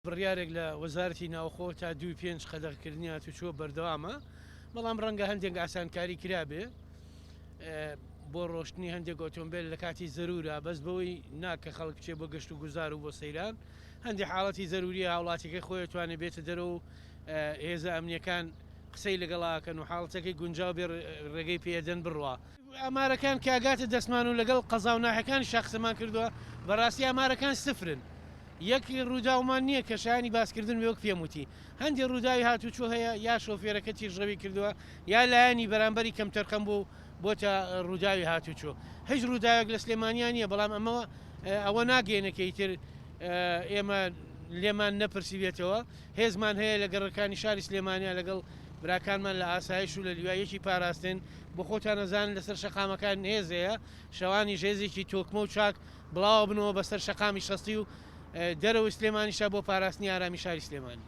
بڕیارێک لە وەزارەتی ناوخۆ تا 2-5 قەدەغکردنی هاتوچۆ بەردەوامە، بەڵام ڕەنگە هەندێک ئاسانکاری کرابێ بۆ ڕۆشتنی هەندێک ئۆتۆمبیل لە کاتی زەرورە، بەس بەوەی ناکە خەڵک بچێ بۆ گەشت و گوزار و بۆ سەیران. هەندێک حاڵەتی زەروریە هاوڵاتیەکەی خۆی توانێت بێتە دەرەوە و هێزە ئەمنیەکان قسەی لەگەڵاکەن و حاڵەتەکەی گونجاو بێ ڕێگەی پێدەن بڕوە. ئامارەکان کاگاتە دەستمان و لەگەڵ قەزا و ناحەکان شخصمان کردووە، بەڕاستی ئامارەکان سفرن. یەکی ڕووداومان نییە کە شایانی باسکردن وێک پێموتی. هەندێک ڕووداوی هاتوچۆ هەیە یا شۆفێرەکە تیژڕەوی کردووە یا لایەنی بەرامبەری کەمتەرخەم بوو بۆتە ڕووداوی هاتوچۆ. هیچ ڕووداوێک لە سلێمانیان نییە، بەڵام ئەوە ناگەێنەکەی تر ئێمە لێمان نەپرسی بێتەوە. هێزمان هەیە لە گەڕەکانی شاری سلێمانیا لەگەڵ براکانمان لە ئاسایش و لە لیوایەکی پاراستن بۆ خۆتان نەزانن لەسەر شەقامەکان هێزەیە شەوانی ژێزێکی تۆکمە و چاک بڵاو بنەوە بەسەر شەقامی شەستی و دەرەوەی سلێمانیشە بۆ پاراستنی ئارامی شاری سلێمانی.